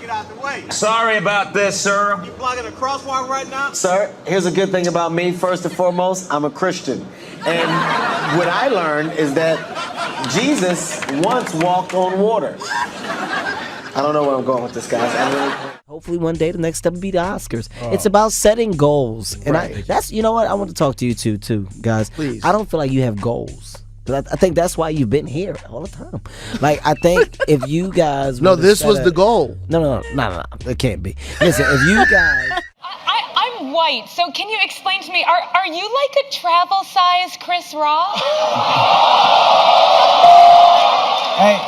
get out the way. Sorry about this, sir. You blocking a crosswalk right now? Sir, here's a good thing about me. First and foremost, I'm a Christian. And what I learned is that Jesus once walked on water. I don't know where I'm going with this, guys. Hopefully one day the next step will be the Oscars. It's about setting goals. And that's, you know what, I want to talk to you too, guys. Please. I don't feel like you have goals. I think that's why you've been here all the time. Like, I think if you guys... No, this was the goal. No, it can't be. Listen, if you guys... I'm white, so can you explain to me, are you like a travel-size Chris Rock? Hey,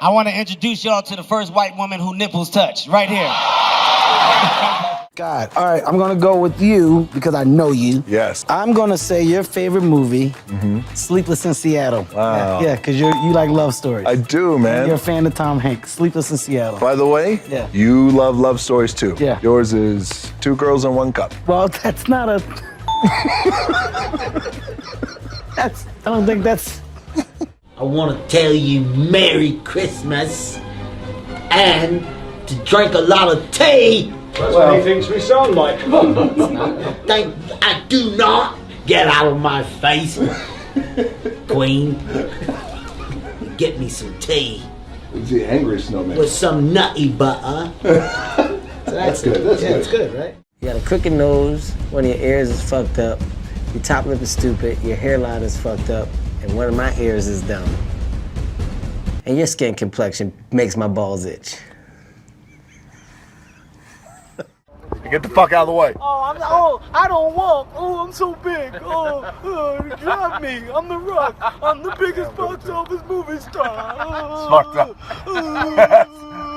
I want to introduce y'all to the first white woman who nipples touch, right here. God. All right, I'm gonna go with you because I know you. Yes. I'm gonna say your favorite movie, Sleepless in Seattle. Wow. Yeah, because you like love stories. I do, man. You're a fan of Tom Hanks, Sleepless in Seattle. By the way, you love love stories too. Yeah. Yours is 2 girls and 1 cup. Well, that's not a... I don't think that's... I want to tell you Merry Christmas and to drink a lot of tea. That's what he thinks we sound like. I do not get out of my face, Queen. Get me some tea Is he angry snowman? with some nutty butter. That's good. That's good. right? You got a crooked nose, one of your ears is fucked up, your top lip is stupid, your hairline is fucked up, and one of my ears is dumb. And your skin complexion makes my balls itch. Get the fuck out of the way. I don't walk. Oh, I'm so big. Grab me. I'm the Rock. I'm the biggest box office movie star. It's fucked up.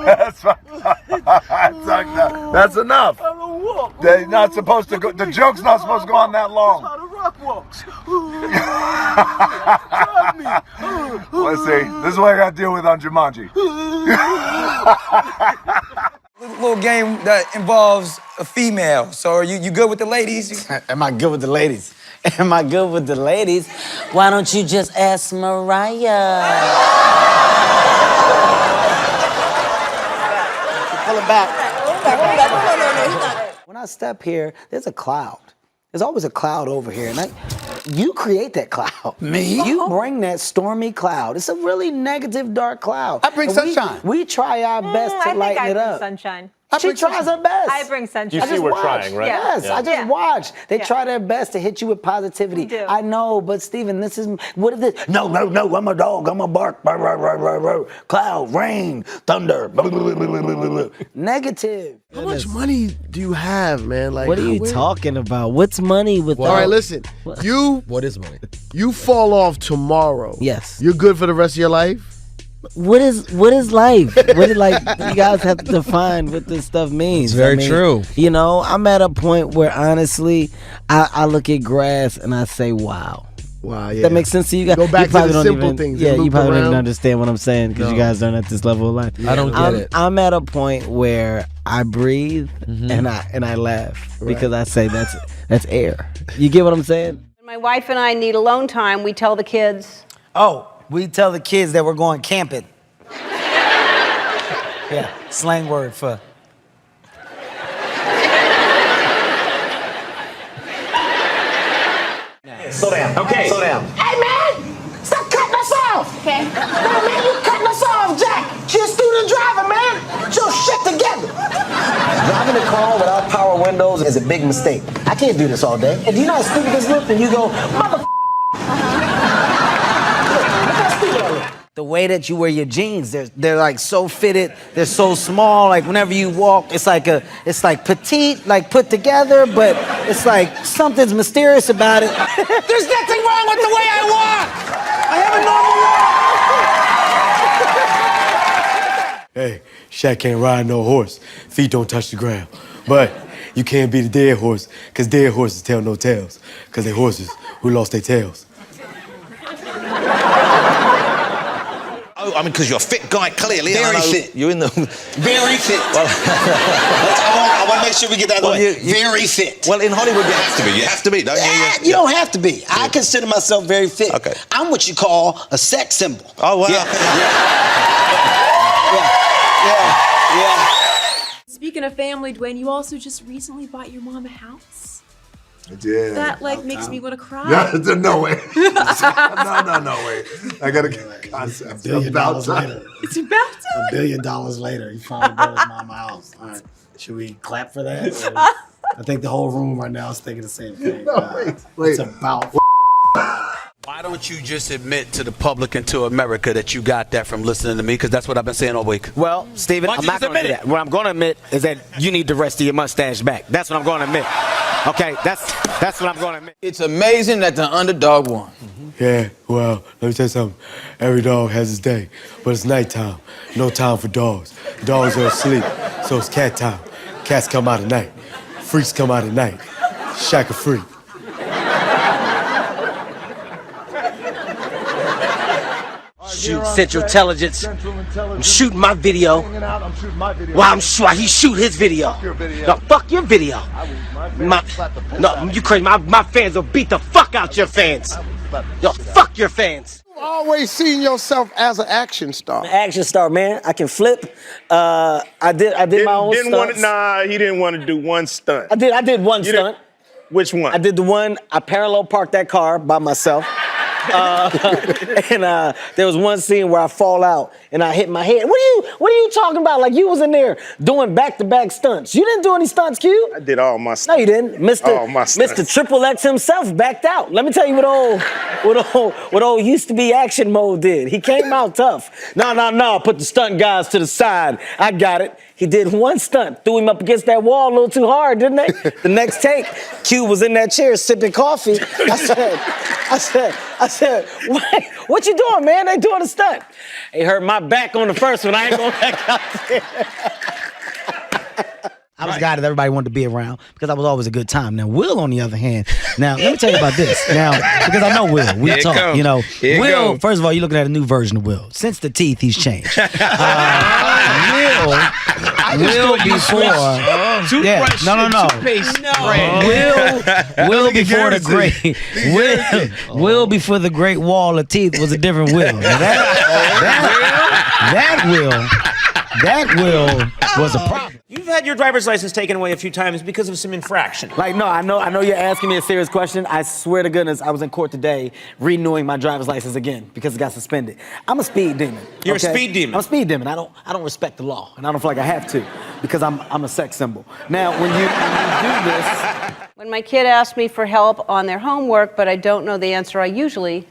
That's fucked up. That's fucked up. That's enough. I don't walk. They're not supposed to go. The joke's not supposed to go on that long. That's how the Rock walks. Grab me. Let's see. This is what I got to deal with on Jumanji. Little game that involves a female. So are you good with the ladies? Am I good with the ladies? Am I good with the ladies? Why don't you just ask Mariah? Pull it back. When I step here, there's a cloud. There's always a cloud over here, and you create that cloud. Me? You bring that stormy cloud. It's a really negative, dark cloud. I bring sunshine. We try our best to lighten it up. Sunshine. She tries her best. I bring sunshine. You see we're trying, right? Yes, Yeah. I just watch. They try their best to hit you with positivity. We do. I know, but Steven, this is, what is this? No, I'm a dog, I'm a bark. Cloud, rain, thunder. Negative. How much money do you have, man? Like, What are you talking about? What's money with All right, listen. What? What is money? You fall off tomorrow. Yes. You're good for the rest of your life? What is life? What is, like, you guys have to define what this stuff means. It's very true. You know, I'm at a point where honestly, I look at grass and I say, wow. Wow, yeah. That makes sense to you guys? Go back you probably to the don't simple even, things. Yeah, you loop probably don't even around. understand what I'm saying because you guys aren't at this level of life. I don't get it. I'm at a point where I breathe and I laugh because I say that's air. You get what I'm saying? When my wife and I need alone time, we tell the kids. Oh, we tell the kids that we're going camping. Yeah, slang word for. Slow down. Okay. Slow down. Hey, man! Stop cutting us off! Okay. No, man, you cutting us off, Jack! Just student driving, man! Get your shit together! Driving a car without power windows is a big mistake. I can't do this all day. If you're not stupid as look, then you go, mother. The way that you wear your jeans, they're like so fitted, they're so small, like whenever you walk, it's like petite, like put together, but it's like something's mysterious about it. There's nothing wrong with the way I walk! I have a normal walk! Hey, Shaq can't ride no horse. Feet don't touch the ground. But you can't be the dead horse, because dead horses tell no tales, because they're horses who lost their tails. I mean, because you're a fit guy, clearly. Very fit. You're in the... Very fit. I want to make sure we get that way. Very fit. Well, in Hollywood, you have to be. You have to be, don't you? You don't have to be. I consider myself very fit. Okay. I'm what you call a sex symbol. Oh, wow. Yeah. Speaking of family, Dwayne, you also just recently bought your mom a house. I did. That like makes me want to cry. Yeah, no way. no way. I gotta get a concept. $1 billion About later. It's about time. $1 billion later, he finally bought his mama a house. All right, should we clap for that? Or- I think the whole room right now is thinking the same thing. Wait. It's about. Why don't you just admit to the public and to America that you got that from listening to me? Because that's what I've been saying all week. Well, Steven, I'm not going to do that. What I'm going to admit is that you need the rest of your mustache back. That's what I'm going to admit. Okay, that's what I'm going to admit. It's amazing that the underdog won. Yeah, well, let me tell you something. Every dog has his day, but it's nighttime. No time for dogs. Dogs are asleep, so it's cat time. Cats come out at night. Freaks come out at night. Shack a freak. Shoot Central Intelligence. I'm shooting my video. While he shoot his video. No, fuck your video. No, you crazy. My fans will beat the fuck out your fans. Yo, fuck your fans. You've always seen yourself as an action star. I'm an action star, man. I can flip. I did my own stunts. He didn't want to do one stunt. I did one stunt. Which one? I did the one. I parallel parked that car by myself. And there was one scene where I fall out and I hit my head. What are you talking about? Like you was in there doing back-to-back stunts. You didn't do any stunts, Q? I did all my stunts. No, you didn't. Mr. Triple X himself backed out. Let me tell you what old used to be action mode did. He came out tough. No. Put the stunt guys to the side. I got it. He did one stunt, threw him up against that wall a little too hard, didn't they? The next take, Q was in that chair sipping coffee. I said, what you doing, man? They doing a stunt. They hurt my back on the first one. I ain't going back out there. I was a guy that everybody wanted to be around because I was always a good time. Now, Will, on the other hand, now, let me tell you about this. Now, because I know Will. We talk, you know. Will, first of all, you're looking at a new version of Will. Since the teeth, he's changed. Will before... Will before the great... Will before the great wall of teeth was a different Will. Now that Will was a problem. You've had your driver's license taken away a few times because of some infraction. Like, no, I know you're asking me a serious question. I swear to goodness, I was in court today renewing my driver's license again because it got suspended. I'm a speed demon. You're a speed demon. I'm a speed demon. I don't respect the law, and I don't feel like I have to because I'm a sex symbol. Now, when you do this... When my kid asks me for help on their homework, but I don't know the answer, I usually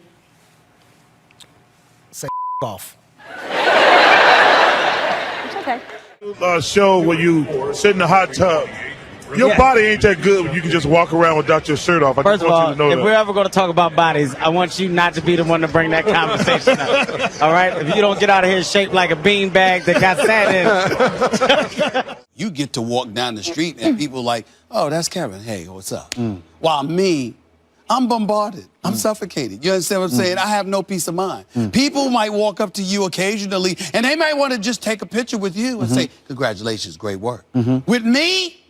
say off. It's okay. Show where you sit in the hot tub. Your body ain't that good when you can just walk around without your shirt off. I First just of want all, you to know if that. we're ever going to talk about bodies, I want you not to be the one to bring that conversation up. All right? If you don't get out of here shaped like a beanbag that got sat in. You get to walk down the street and people like, oh, that's Kevin. Hey, what's up? While me, I'm bombarded. I'm suffocated. You understand what I'm saying? I have no peace of mind. People might walk up to you occasionally and they might want to just take a picture with you and say, congratulations, great work. With me,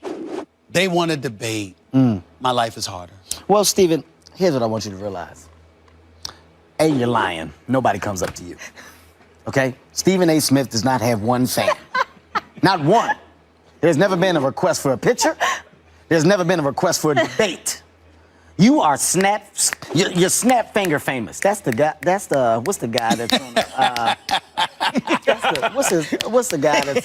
they want to debate. My life is harder. Well, Steven, here's what I want you to realize. A, you're lying. Nobody comes up to you. Okay? Stephen A. Smith does not have one fan. Not one. There's never been a request for a picture. There's never been a request for a debate. You are you're snap finger famous. That's the guy. What's the guy that's on the? What's the guy that's?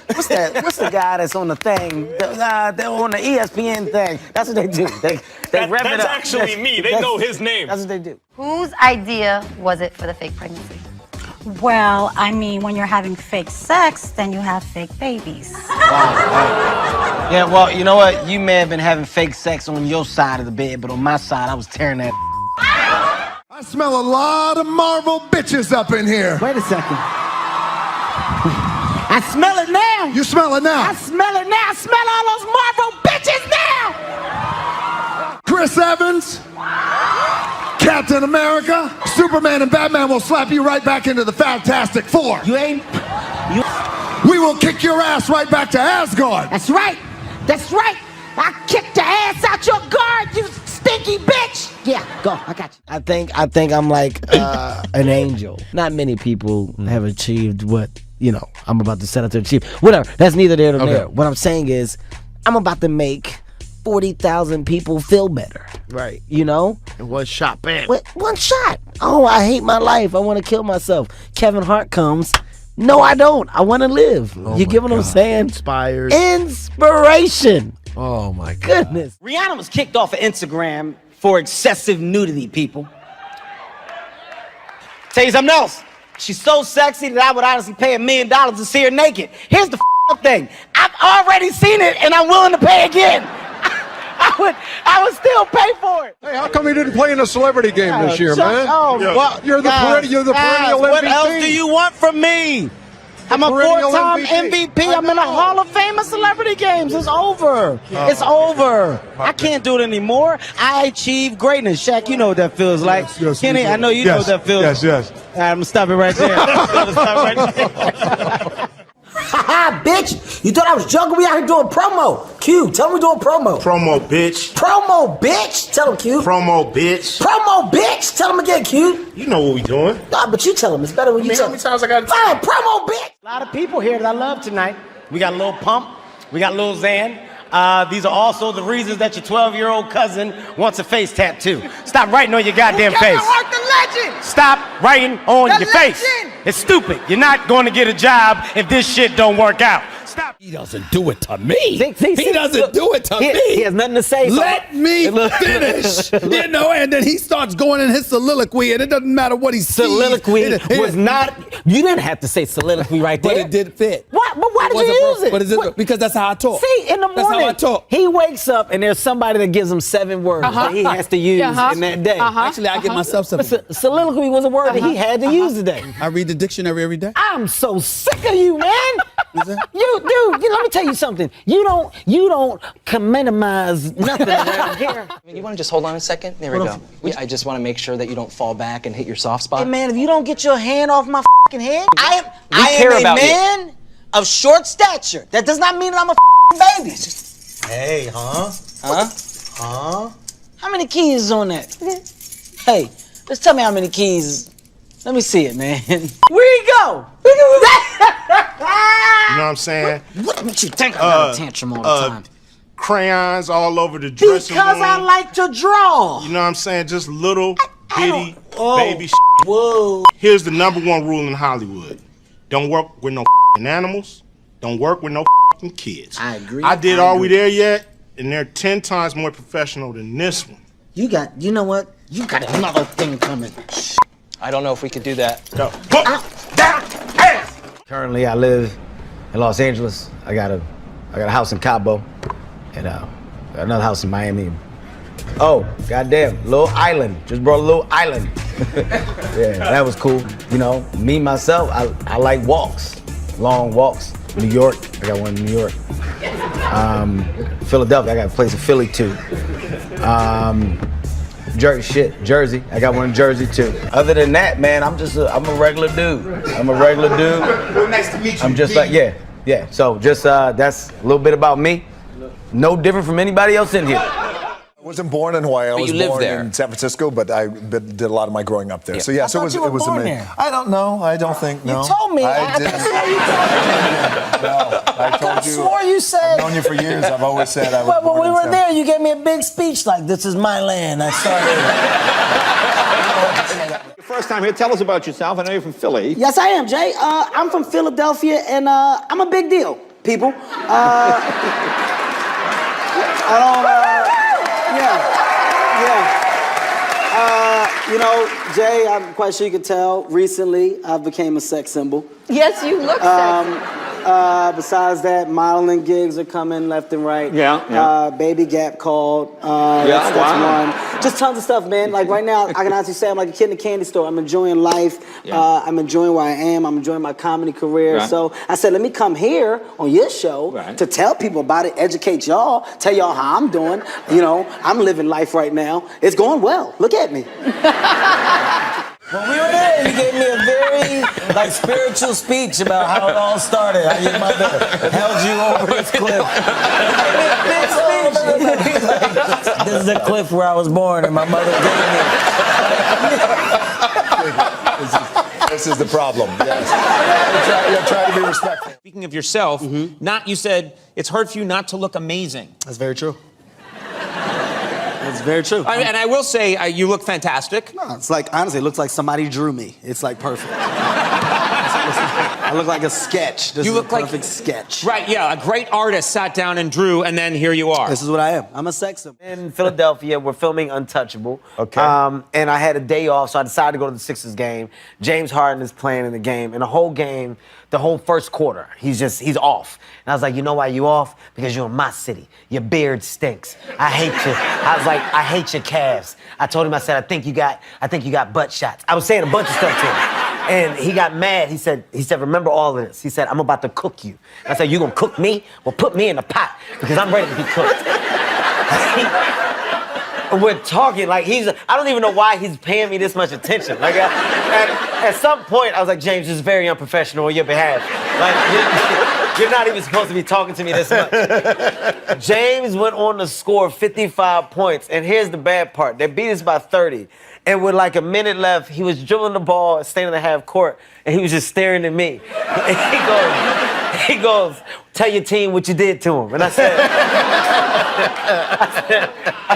What's the guy that's on the thing? They're on the ESPN thing. That's what they do. They rev it up. That's actually me. They know his name. That's what they do. Whose idea was it for the fake pregnancy? Well, I mean, when you're having fake sex, then you have fake babies. Yeah, well, you know what? You may have been having fake sex on your side of the bed, but on my side, I was tearing that. I smell a lot of Marvel bitches up in here. Wait a second. I smell it now. You smell it now. I smell it now. I smell all those Marvel bitches now. Chris Evans, Captain America, Superman, and Batman will slap you right back into the Fantastic Four. We will kick your ass right back to Asgard. That's right. That's right. I kicked the ass out your guard, you stinky bitch. Yeah, go. I got you. I think I'm like an angel. Not many people have achieved what I'm about to send it to the chief. Whatever. That's neither there nor Okay. there. What I'm saying is, I'm about to make 40,000 people feel better. Right. You know? In one shot, bam. One shot. Oh, I hate my life. I want to kill myself. Kevin Hart comes. No, I don't. I want to live. You get what I'm saying? Inspired. Inspiration. Oh my God. Goodness. Rihanna was kicked off of Instagram for excessive nudity, people. Tell you something else. She's so sexy that I would honestly pay $1 million to see her naked. Here's the thing. I've already seen it and I'm willing to pay again. I would still pay for it. Hey, how come you didn't play in a celebrity game this year, man? Oh, well, you're the perennial MVP. What else do you want from me? I'm a perennial four-time MVP. MVP. I'm in the Hall of Fame of Celebrity Games. It's over. It's over. I can't do it anymore. I achieved greatness. Shaq, you know what that feels like. Yes, Kenny, I know you know what that feels. Yes. All right, I'm going to stop it right there. Haha, bitch! You thought I was joking? We out here doing promo. Q, tell him we're doing promo. Promo, bitch. Promo, bitch! Tell him, Q. Promo, bitch. Promo, bitch! Tell him again, Q. You know what we doing. Nah, but you tell him. It's better when you tell him. How many times I got to Fine, promo, bitch! A lot of people here that I love tonight. We got Lil Pump. We got Lil Xan. These are also the reasons that your 12-year-old cousin wants a face tattoo. Stop writing on your goddamn face. Hart, the legend. Stop writing on The your face. legend. It's stupid. You're not going to get a job if this shit don't work out. Stop. He doesn't do it to me. He doesn't do it to me. He has nothing to say. Let me finish. And then he starts going in his soliloquy, and it doesn't matter what he sees. Soliloquy was not. You didn't have to say soliloquy right there. But it did fit. What? But why did you use it? But is it because that's how I talk. See, in the morning, That's how I talk. he wakes up and there's somebody that gives him 7 words that he has to use in that day. Actually, I give myself something. Soliloquy was a word that he had to use today. I read the dictionary every day. I'm so sick of you, man. Dude, let me tell you something. You don't commemorize nothing around here. You want to just hold on a second? There we go. I just want to make sure that you don't fall back and hit your soft spot. Hey, man, if you don't get your hand off my fucking head, I care am about a you. man of short stature. That does not mean that I'm a baby. Hey, huh? How many keys is on that? Hey, just tell me how many keys. Let me see it, man. Where you go? You know what I'm saying? What makes you think I got a tantrum all the time? Crayons all over the dressing Because room. I like to draw. You know what I'm saying? Just little bitty Oh, baby shit. Whoa. Here's the #1 rule in Hollywood. Don't work with no animals. Don't work with no kids. I agree. I did Are We There Yet? And they're 10 times more professional than this one. You know what? You got another thing coming. I don't know if we could do that. No. Currently, I live in Los Angeles. I got a house in Cabo, and another house in Miami. Oh, goddamn, little island. Just brought a little island. Yeah, that was cool. You know, me myself, I like walks, long walks. New York, I got one in New York. Philadelphia, I got a place in Philly too. Jersey, I got one in Jersey too. Other than that, man, I'm a regular dude. Well, nice to meet you. I'm just like, yeah. So just that's a little bit about me. No different from anybody else in here. I wasn't born in Hawaii. I was you lived born there. in San Francisco, but I did a lot of my growing up there. Yeah. So yeah, I so thought you it were was born amazing. there. I don't know. I don't think. No. You told me. I didn't. No, I told I you. swore you said. I've known you for years. I've always said I was But born when we in were San there, you gave me a big speech like, "This is my land." I started. Your first time here, tell us about yourself. I know you're from Philly. Yes, I am, Jay. I'm from Philadelphia, and I'm a big deal, people. You know, Jay, I'm quite sure you can tell, recently I became a sex symbol. Yes, you look sexy. Besides that, modeling gigs are coming left and right. Yeah. Baby Gap called. Yeah, that's wow. one. Just tons of stuff, man. Like right now, I can honestly say I'm like a kid in a candy store. I'm enjoying life. Yeah. I'm enjoying where I am. I'm enjoying my comedy career. Right. So I said, let me come here on your show to tell people about it, educate y'all, tell y'all how I'm doing. You know, I'm living life right now. It's going well. Look at me. When we were there, you gave me a very spiritual speech about how it all started. How your mother held you over this cliff. Big speech. This is a cliff where I was born and my mother gave me. This is the problem. Yes. Try to be respectful. Speaking of yourself, you said it's hard for you not to look amazing. That's very true. That's very true. And I will say, you look fantastic. No, it's like, honestly, it looks like somebody drew me. It's like perfect. I look like a sketch. This You is look a like- perfect sketch. Right, yeah, a great artist sat down and drew, and then here you are. This is what I am. I'm a sex symbol. In Philadelphia, we're filming Untouchable. Okay. And I had a day off, so I decided to go to the Sixers game. James Harden is playing in the game, and the whole game, the whole first quarter, he's off. And I was like, you know why you off? Because you're in my city. Your beard stinks. I hate you. I was like, I hate your calves. I told him, I said, I think you got butt shots. I was saying a bunch of stuff to him. And he got mad. He said, remember all of this. He said, I'm about to cook you. I said, you gonna cook me? Well, put me in the pot because I'm ready to be cooked. We're talking like I don't even know why he's paying me this much attention. Like at some point, I was like, James, this is very unprofessional on your behalf. Like you're not even supposed to be talking to me this much. James went on to score 55 points, and here's the bad part: they beat us by 30. And with like a minute left, he was dribbling the ball, staying in the half court, and he was just staring at me. And he goes, tell your team what you did to him. And I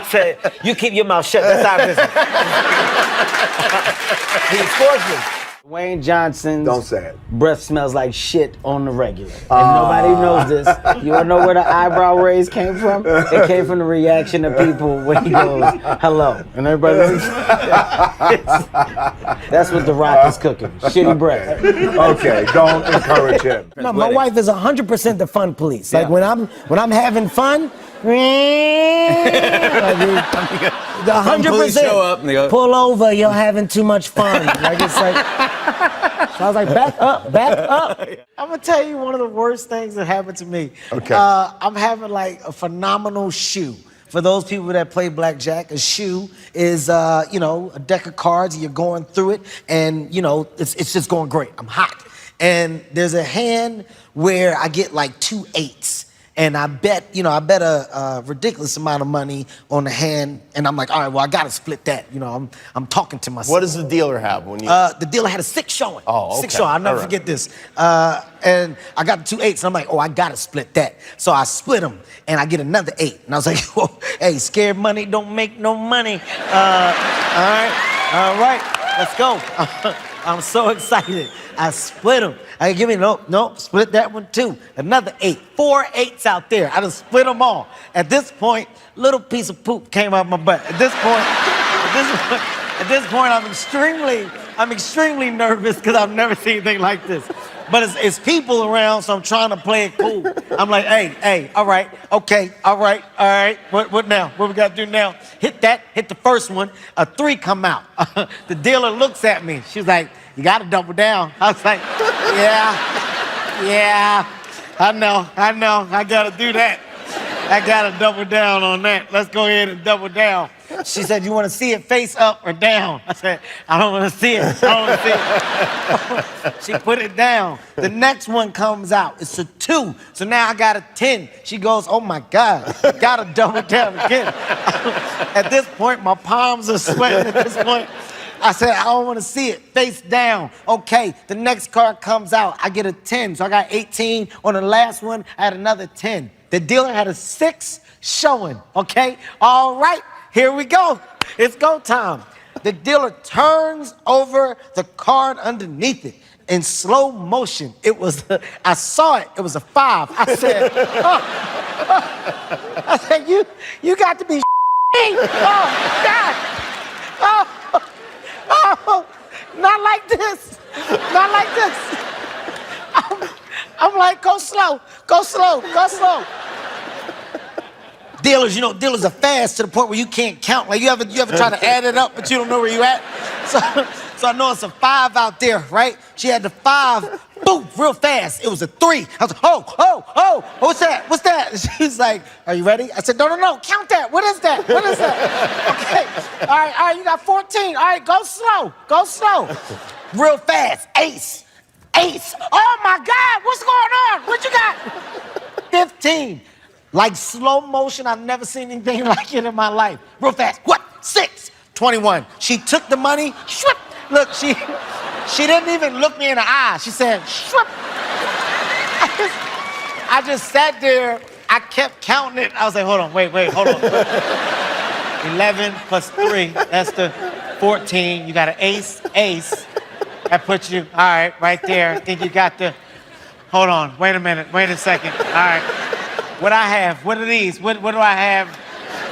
said, you keep your mouth shut. That's our business. He scores me. Wayne Johnson's Don't say it. breath smells like shit on the regular. And nobody knows this. You wanna know where the eyebrow raise came from? It came from the reaction of people when he goes, hello. And everybody goes, that's what The Rock is cooking. Shitty breath. Okay, don't encourage him. No, my wife is 100% the fun police. Like when I'm having fun, 100%. show up and they go, Pull over, you're having too much fun. Like it's like. So I was like, back up, back up. I'm gonna tell you one of the worst things that happened to me. Okay. I'm having like a phenomenal shoe. For those people that play blackjack, a shoe is, a deck of cards, and you're going through it, and, it's just going great. I'm hot. And there's a hand where I get like 2 8s. And I bet a ridiculous amount of money on the hand, and I'm like, all right, well, I gotta split that. I'm talking to myself. What does the dealer have when you? The dealer had a 6 showing. Oh, okay. 6 showing. I'll never All right. forget this. And I got the 2 8s, and I'm like, oh, I gotta split that. So I split them, and I get another 8. And I was like, whoa, hey, scared money don't make no money. All right, let's go. I'm so excited. I split them. Split that one too. Another 8. 4 8s out there. I just split them all. At this point, little piece of poop came out my butt. At this point, I'm extremely nervous because I've never seen anything like this. But it's people around, so I'm trying to play it cool. I'm like, hey, all right, okay, all right. What now? What we gotta do now? Hit the first one. A 3 come out. The dealer looks at me. She's like, you gotta double down. I was like, yeah, I know, I gotta do that. I gotta double down on that. Let's go ahead and double down. She said, you wanna see it face up or down? I said, I don't wanna see it. She put it down. The next one comes out. It's a 2. So now I got a 10. She goes, oh my God, gotta double down again. At this point, my palms are sweating at this point. I said, I don't want to see it. Face down. Okay, the next card comes out. I get a 10, so I got 18. On the last one, I had another 10. The dealer had a 6 showing, okay? All right, here we go. It's go time. The dealer turns over the card underneath it in slow motion. I saw it. It was a 5. I said, you got to be Oh, God. Oh, not like this. Not like this. I'm like, go slow. Dealers, dealers are fast to the point where you can't count. Like you ever try to add it up, but you don't know where you at? So I know it's a 5 out there, right? She had the 5, boom, real fast. It was a 3. I was like, oh, what's that? She's like, are you ready? I said, no, count that. What is that? Okay, all right, you got 14. All right, go slow. Real fast, ace. Oh my God, what's going on? What you got? 15. Like slow motion, I've never seen anything like it in my life. Real fast, what? 6. 21. She took the money, look, she She didn't even look me in the eye. She said, "Shrimp." I just sat there. I kept counting it. I was like, hold on, wait, hold on. 11 plus 3, that's the 14. You got an ace. That puts you, all right, right there. I think you got the, hold on, wait a minute, wait a second. All right, what I have, what are these? What do I have?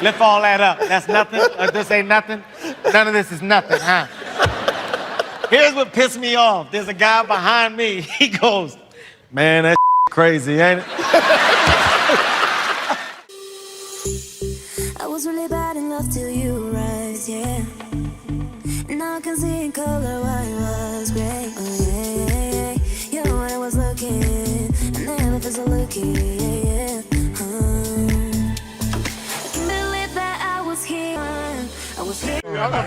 Lift all that up. That's nothing? This ain't nothing? None of this is nothing, huh? Here's what pissed me off. There's a guy behind me. He goes, man, that's crazy, ain't it? I was really bad in love till you rise, yeah. Now I can see in color why it was great. Oh yeah. You know I was looking, and never felt so lucky, yeah. I can't believe that I was here. I'm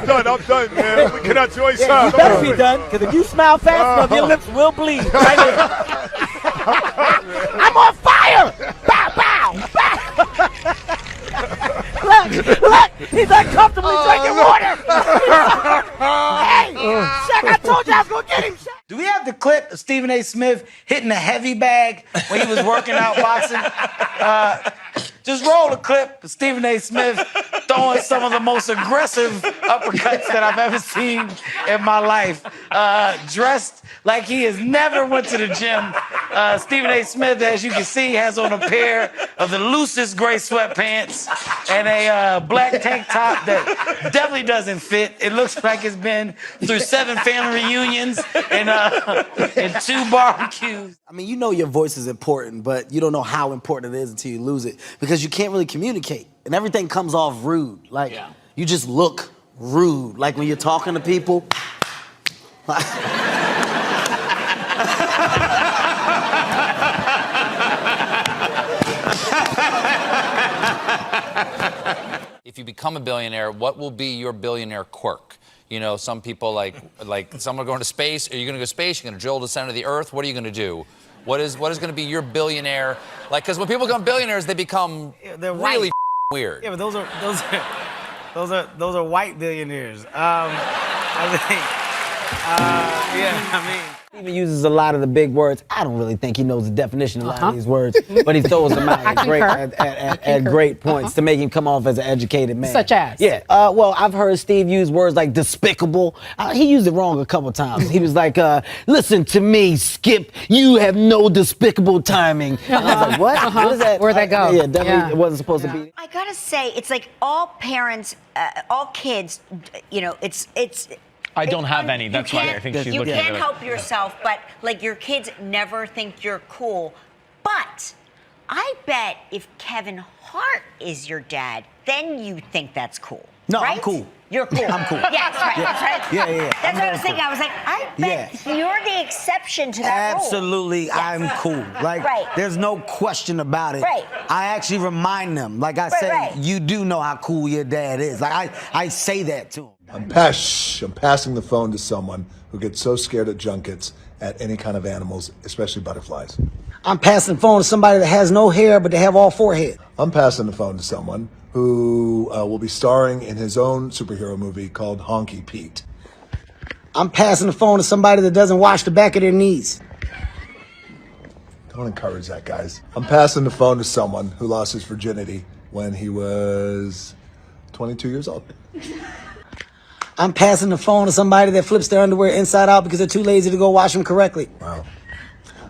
done, man. We cannot join some. You better be done, because if you smile fast enough, your lips will bleed. Right here. I'm on fire! Bow, bow, bow! Look, he's uncomfortably drinking water. Hey, Shaq, I told you I was gonna get him, Shaq. Do we have the clip of Stephen A. Smith hitting a heavy bag when he was working out boxing? Just roll a clip of Stephen A. Smith throwing some of the most aggressive uppercuts that I've ever seen in my life. Dressed like he has never went to the gym. Stephen A. Smith, as you can see, has on a pair of the loosest gray sweatpants and a black tank top that definitely doesn't fit. It looks like it's been through 7 family reunions and 2 barbecues. I mean, you know your voice is important, but you don't know how important it is until you lose it because you can't really communicate and everything comes off rude. Like, you just look rude. Like when you're talking to people. If you become a billionaire, what will be your billionaire quirk? You know, some people like some are going to space. Are you going to go to space? You're going to drill to the center of the earth? What are you going to do? What is going to be your billionaire? Like, because when people become billionaires, they become really weird. Yeah, but those are white billionaires. I mean, he even uses a lot of the big words. I don't really think he knows the definition of a lot of these words, but he throws them out at great points to make him come off as an educated man. Such as? Yeah. Well, I've heard Steve use words like despicable. He used it wrong a couple times. He was like, listen to me, Skip. You have no despicable timing. I was like, what? What is that? Where'd that go? Yeah, definitely it wasn't supposed to be. I gotta say, it's like all parents, all kids, you know, it's I don't have any. That's why I think she's looking at it. You can't help yourself, but like your kids never think you're cool. But I bet if Kevin Hart is your dad, then you think that's cool. No, right? I'm cool. You're cool. I'm cool. Yeah, that's right. That's right. Yeah. That's what I was thinking. I was like, I bet you're the exception to that rule. Absolutely, I'm cool. Like, there's no question about it. Right. I actually remind them, like I say, you do know how cool your dad is. Like, I say that to him. I'm passing the phone to someone who gets so scared at junkets at any kind of animals, especially butterflies. I'm passing the phone to somebody that has no hair, but they have all forehead. I'm passing the phone to someone who will be starring in his own superhero movie called Honky Pete. I'm passing the phone to somebody that doesn't wash the back of their knees. Don't encourage that, guys. I'm passing the phone to someone who lost his virginity when he was 22 years old. I'm passing the phone to somebody that flips their underwear inside out because they're too lazy to go wash them correctly. Wow.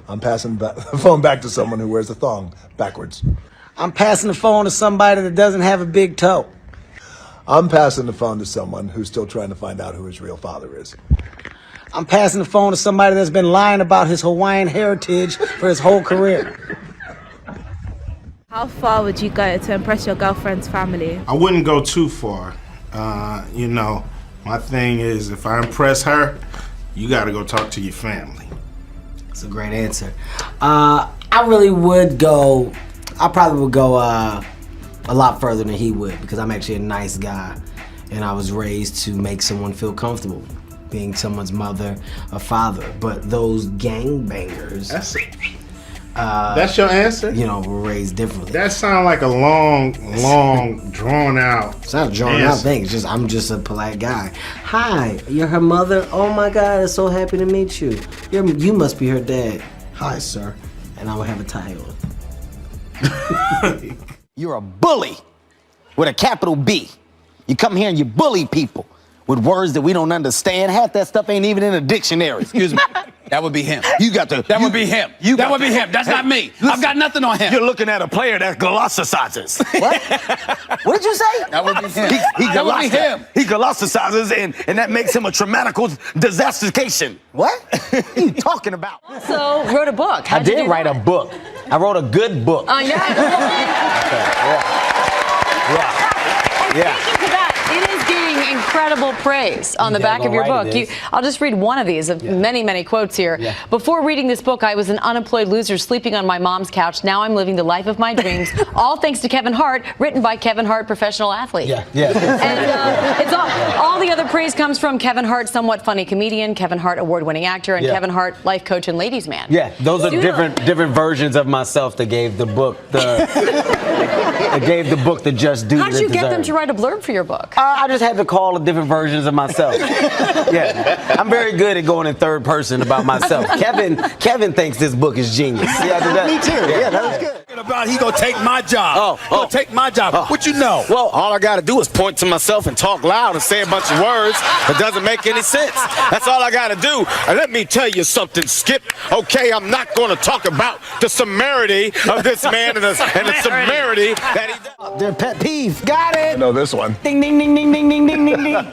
I'm passing the phone back to someone who wears the thong backwards. I'm passing the phone to somebody that doesn't have a big toe. I'm passing the phone to someone who's still trying to find out who his real father is. I'm passing the phone to somebody that's been lying about his Hawaiian heritage for his whole career. How far would you go to impress your girlfriend's family? I wouldn't go too far. You know, my thing is if I impress her, you got to go talk to your family. That's a great answer. I really would go, I probably would go a lot further than he would because I'm actually a nice guy and I was raised to make someone feel comfortable being someone's mother or father. But those gangbangers, That's your answer? You know, we're raised differently. That sounds like a long, drawn out. It's not a drawn out thing. It's just I'm just a polite guy. Hi, you're her mother. Oh my God, I'm so happy to meet you. You must be her dad. Hi, sir. And I will have a tie on. You're a bully with a capital B. You come here and you bully people with words that we don't understand. Half that stuff ain't even in a dictionary. Excuse me. That would be him. You got to. That would be him. That would be him. That's not me. I've got nothing on him. You're looking at a player that glossicizes. What? What did you say? That would be him. That would be him. He glossicizes, and that makes him a traumatical disastication. What? What are you talking about? So, wrote a book. I did write a book. I wrote a good book. I know. Yeah. Thank you for that. It is getting incredible praise on the back of your book. I'll just read one of these, of many, many quotes here. Yeah. Before reading this book, I was an unemployed loser sleeping on my mom's couch. Now I'm living the life of my dreams, all thanks to Kevin Hart, written by Kevin Hart, professional athlete. Yeah. And it's all the other praise comes from Kevin Hart, somewhat funny comedian, Kevin Hart, award-winning actor, and Kevin Hart, life coach and ladies man. Yeah, those are different versions of myself that gave the book the just due. How did you get them to write a blurb for your book? I just had to call the different versions of myself. Yeah, I'm very good at going in third person about myself. Kevin thinks this book is genius. See, I did that? Me too. Yeah, that was good. He gonna take my job. He gonna take my job. What you know? Well, all I gotta do is point to myself and talk loud and say a bunch of words that doesn't make any sense. That's all I gotta do. And let me tell you something, Skip. Okay, I'm not gonna talk about the severity of this man and the severity that he does. Their pet peeve. Got it. I know this one. Ding, ding, ding, ding, ding, ding, ding, ding, ding.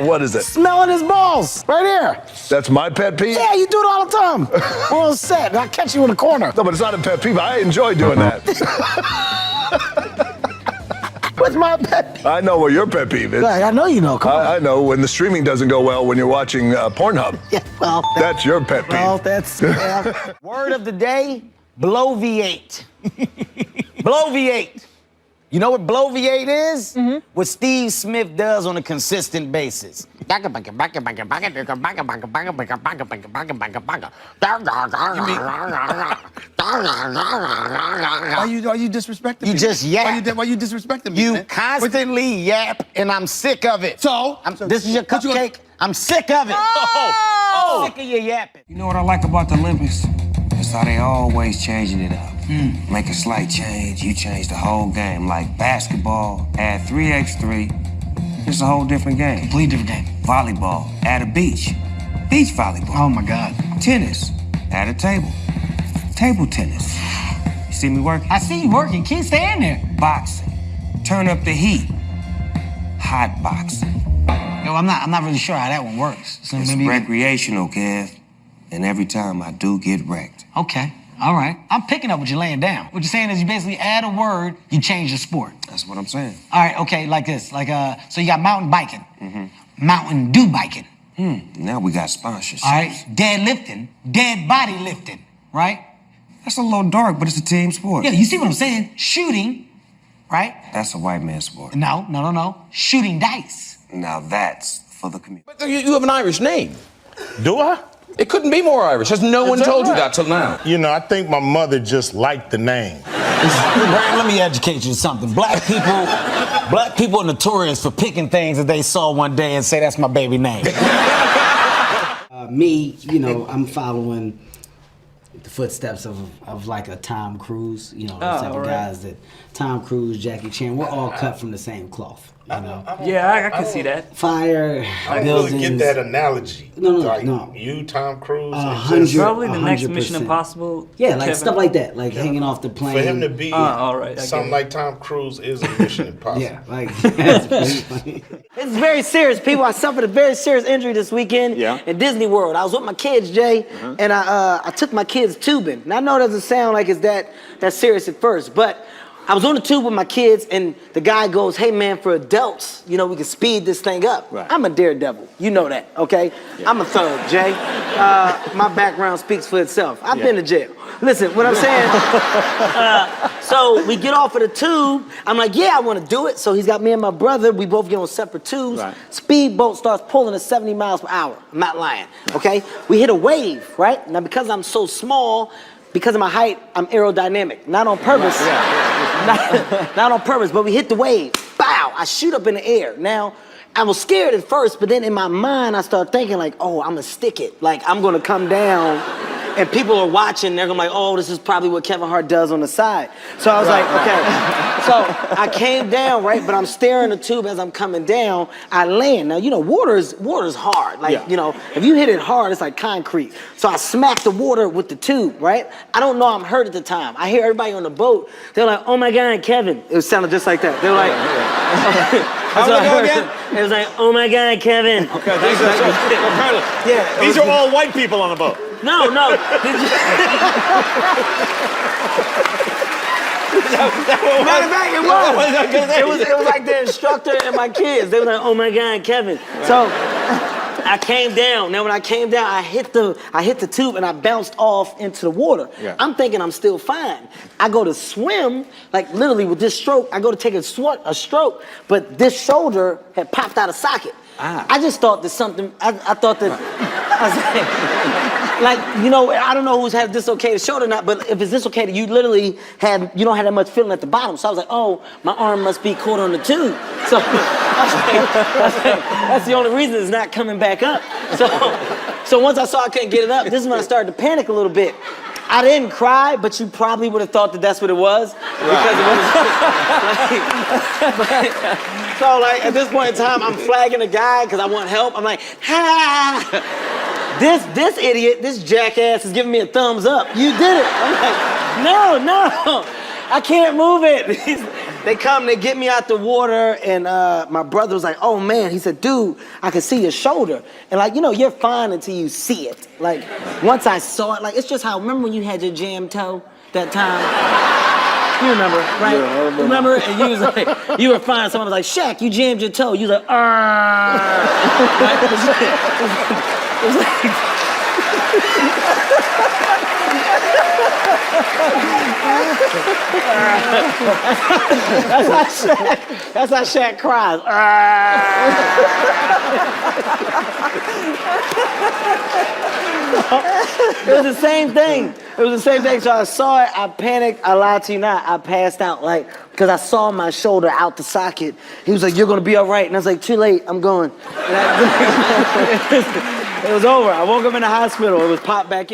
What is it? Smelling his balls. Right here. That's my pet peeve? Yeah, you do it all the time. We're on set. I'll catch you in the corner. No, but it's not a pet peeve. I enjoy doing that. What's my pet peeve? I know what your pet peeve is. I know you know. Come on. I know when the streaming doesn't go well when you're watching Pornhub. Yeah, well. That's your pet peeve. Well, that's. Word of the day, bloviate. Bloviate. You know what bloviate is? Mm-hmm. What Steve Smith does on a consistent basis. Are you disrespecting me? You just yap. Why you disrespecting me? You constantly yap, and I'm sick of it. This is your cupcake. I'm sick of it. I'm sick of your yapping. You know what I like about the Olympics? It's how they always changing it up. Make a slight change, you change the whole game. Like basketball, add 3x3. It's a whole different game. Complete different game. Volleyball, add a beach volleyball. Oh my God. Tennis, add a table. Table tennis. You see me working? I see you working. Keep staying there. Boxing, turn up the heat. Hot boxing. Yo, I'm not really sure how that one works. So It's maybe recreational, Kev. And every time I do get wrecked. Okay. All right. I'm picking up what you're laying down. What you're saying is you basically add a word, you change the sport. That's what I'm saying. All right, okay, like this. So you got mountain biking, Mountain Dew biking. Now we got sponsorships. All right, deadlifting, dead body lifting, right? That's a little dark, but it's a team sport. Yeah, you see what I'm saying? Shooting, right? That's a white man's sport. No. Shooting dice. Now that's for the community. But you have an Irish name. Do I? It couldn't be more Irish. Has no one told you that till now? You know, I think my mother just liked the name. Brian, let me educate you on something. Black people are notorious for picking things that they saw one day and say, that's my baby name. Me, I'm following the footsteps of like a Tom Cruise, the type of guys that Tom Cruise, Jackie Chan, we're all cut from the same cloth. Yeah, I can see that. Fire, I buildings. really get that analogy. No. You, Tom Cruise, probably the next Mission Impossible. Yeah, like stuff like that, like hanging off the plane. For him to be something like Tom Cruise is a Mission Impossible. Yeah, like that's pretty funny. It's very serious, people. I suffered a very serious injury this weekend in Disney World. I was with my kids, Jay, and I took my kids tubing. And I know it doesn't sound like it's that serious at first, but I was on the tube with my kids, and the guy goes, hey, man, for adults, we can speed this thing up. Right. I'm a daredevil. You know that, okay? Yeah. I'm a thug, Jay. My background speaks for itself. I've been to jail. Listen, what I'm saying, so we get off of the tube. I'm like, yeah, I want to do it. So he's got me and my brother. We both get on separate tubes. Right. Speedboat starts pulling at 70 miles per hour. I'm not lying, okay? We hit a wave, right? Now, because I'm so small, because of my height, I'm aerodynamic. Not on purpose. Not on purpose, but we hit the wave. Bow! I shoot up in the air. Now, I was scared at first, but then in my mind, I started thinking like, oh, I'm gonna stick it. Like, I'm gonna come down, and people are watching, they're gonna be like, oh, this is probably what Kevin Hart does on the side. So I was like, okay. So I came down, right, but I'm staring the tube as I'm coming down. I land. Now, you know, water's hard. Like, you know, if you hit it hard, it's like concrete. So I smacked the water with the tube, right? I don't know I'm hurt at the time. I hear everybody on the boat, they're like, oh my God, Kevin. It sounded just like that. They're like, How did it go again? It was like, oh my God, Kevin. Okay, thanks. Yeah, these are all white people on the boat. No. Matter of fact, it was like the instructor and my kids. They were like, oh my God, Kevin. So I came down. Now when I came down, I hit the tube and I bounced off into the water. Yeah. I'm thinking I'm still fine. I go to swim, like literally with this stroke, I go to take a stroke, but this shoulder had popped out of socket. I just thought that something, I thought that, I was like, you know, I don't know who's had dislocated shoulder or not, but if it's dislocated, you don't have that much feeling at the bottom. So I was like, oh, my arm must be caught on the tube. So I was like, that's the only reason it's not coming back up. So once I saw I couldn't get it up, this is when I started to panic a little bit. I didn't cry, but you probably would have thought that that's what it was. Because it was so like at this point in time, I'm flagging a guy because I want help. I'm like, ha! This idiot, this jackass is giving me a thumbs up. You did it. I'm like, no, I can't move it. They come, they get me out the water, and my brother was like, oh man, he said, dude, I can see your shoulder. And like, you know, you're fine until you see it. Like, once I saw it, like, it's just how, remember when you had your jammed toe that time? You remember, right? Yeah, I remember. Remember? And you was like, you were fine. Someone was like, Shaq, you jammed your toe. You was like, right? It was like, that's how Shaq cries. It was the same thing. So I saw it, I panicked, I lied to you not, I passed out, like, because I saw my shoulder out the socket. He was like, you're gonna be all right. And I was like, too late, I'm going. It was over. I woke up in the hospital, it was popped back in.